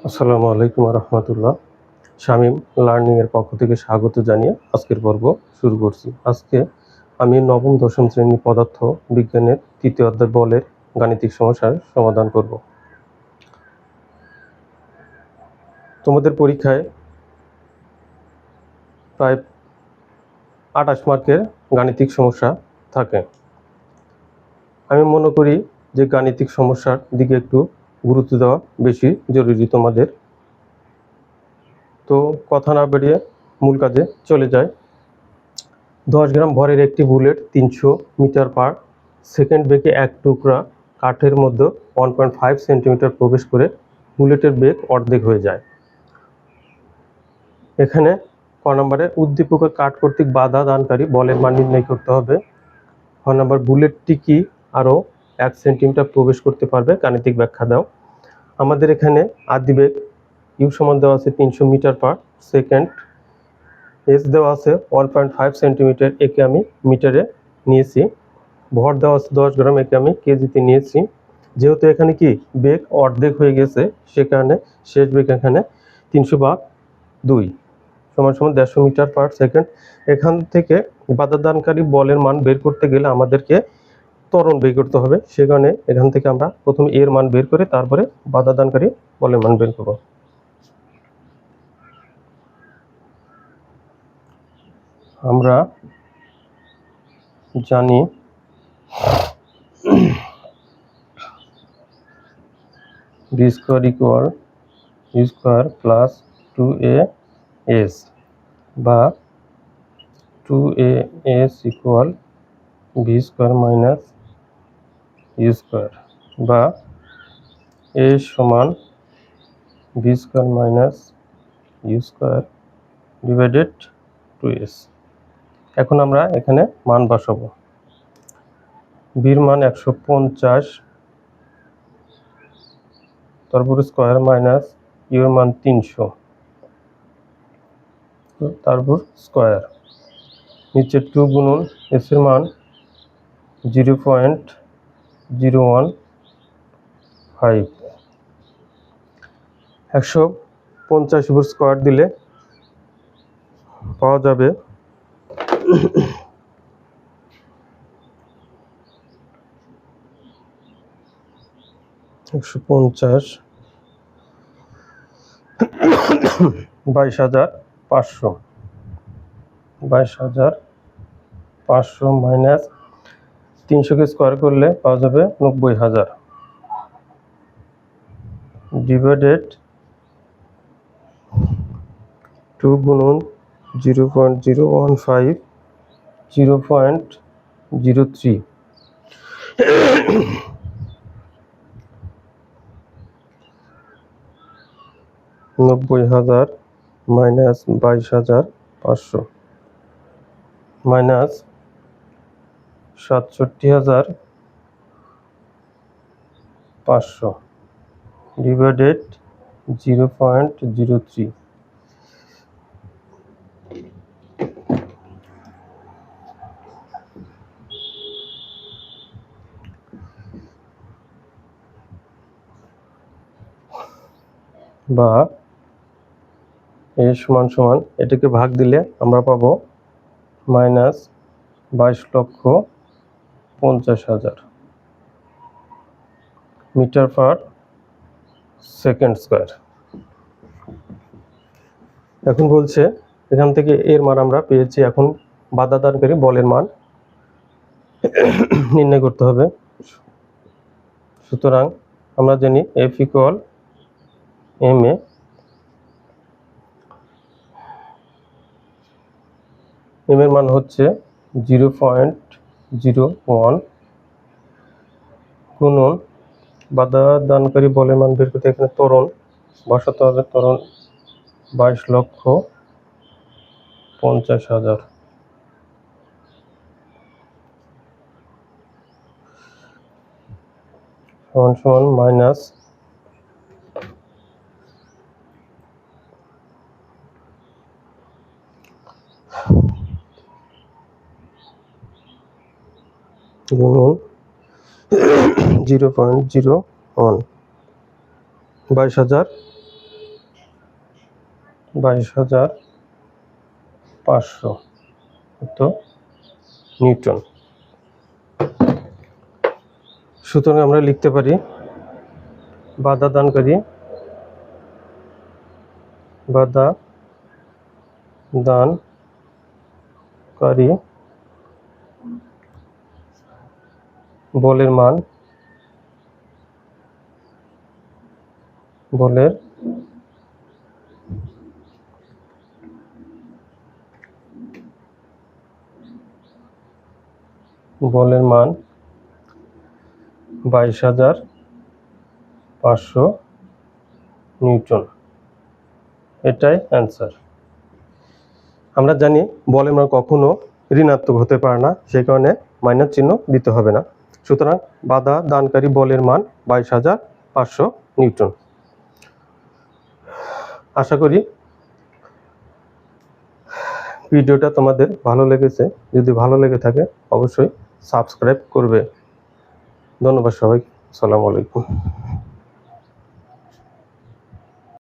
আসসালামু আলাইকুম রহমতুল্লাহ। শামীম লার্নিং এর পক্ষ থেকে স্বাগত জানিয়ে আজকের পর্ব শুরু করছি। আজকে আমি নবম দশম শ্রেণী পদার্থ বিজ্ঞানের তৃতীয় অধ্যায় বলের গাণিতিক সমস্যার সমাধান করব। তোমাদের পরীক্ষায় প্রায় 28 মার্কের গাণিতিক সমস্যা থাকে। আমি মনে করি যে গাণিতিক সমস্যার দিকে একটু গুরুত্ব দেওয়া বেশি জরুরি তোমাদের। তো কথা না বেরিয়ে মূল কাজে চলে যায়। 10 গ্রাম ভরের একটি বুলেট 300 মিটার পার সেকেন্ড বেগে এক টুকরা কাঠের মধ্যে 1.5 সেন্টিমিটার প্রবেশ করে বুলেটের বেগ অর্ধেক হয়ে যায়। এখানে ক নম্বরে উদ্দীপকের কাঠ কর্তৃক বাধা দানকারী বলের মান নির্ণয় করতে হবে। খ নম্বর বুলেটটি কি আরও 1 সেন্টিমিটার প্রবেশ করতে পারবে, গাণিতিক ব্যাখ্যা দাও। আমাদের এখানে আদিবেগ ইউ সমান দেওয়া আছে 300 মিটার পার সেকেন্ড, এস দেওয়া আছে 1.5 সেন্টিমিটার, একে আমি মিটারে নিয়েছি। ভর দেওয়া আছে 10 গ্রাম, একে আমি কেজিতে নিয়েছি। যেহেতু এখানে কি বেগ অর্ধেক হয়ে গেছে, সে কারণে শেষ বেগ এখানে 300/2 সমান 150 মিটার পার সেকেন্ড। এখান থেকে বাধা দানকারী বলের মান বের করতে গেলে আমাদেরকে ত্বরণ বের করতে হবে। সে কারণে এখান থেকে আমরা প্রথমে এর মান বের করে তারপরে বাধা দানকারী বলের মান বের করব। আমরা জানি v square equal u square plus 2as বা 2as equal v square minus u square বা a সমান v square minus u square divided 2s। এখন আমরা এখানে মান বসাবো। বির মান 150, তারপর স্কোয়ার মাইনাস ইউর মান 300, তারপর স্কোয়ার, নিচে 2 গুণন এস এর মান 0.015। 150 উপর স্কোয়ার দিলে পাওয়া যাবে 150 22,500, 22,500 মাইনাস 300কে স্কোয়ার করলে পাওয়া যাবে 90,000 ডিভাইডেড 2 গুণন 0.015 0.03। 90,000 মাইনাস 22,500 মাইনাস 67,500 ডিভাইডেড 0.03। বা এ সমান সমান এটাকে ভাগ দিলে আমরা পাবো -22,50,000 মিটার পার সেকেন্ড স্কোয়ার। এখন বলছে এখান থেকে এর মান আমরা পেয়েছি, এখন বাধা দানকারী বলের মান নির্ণয় করতে হবে। সুতরাং আমরা জানি F equal M A, M এর মান হচ্ছে 0.01 গুণন বাধা দানকারী বলের মান বের করতে এখানে ত্বরণ বসাতে হবে। ত্বরণ 22,50,000 সমান সমান মাইনাস 0.01 22,000 22,500 নিউটন। সুতরাং আমরা লিখতে পারি বাধা দানকারী বলের মান বলের 22,500 নিউটন। এটাই অ্যান্সার। আমরা জানি বলের মান কখনো ঋণাত্মক হতে পারে না, সেই কারণে মাইনাস চিহ্ন দিতে হবে না। সুতরাং বাধা দানকারী বলের মান 22,500 নিউটন। আশা করি ভিডিওটা তোমাদের ভালো লেগেছে। যদি ভালো লেগে থাকে অবশ্যই সাবস্ক্রাইব করবে। ধন্যবাদ সবাই। আসসালামু আলাইকুম।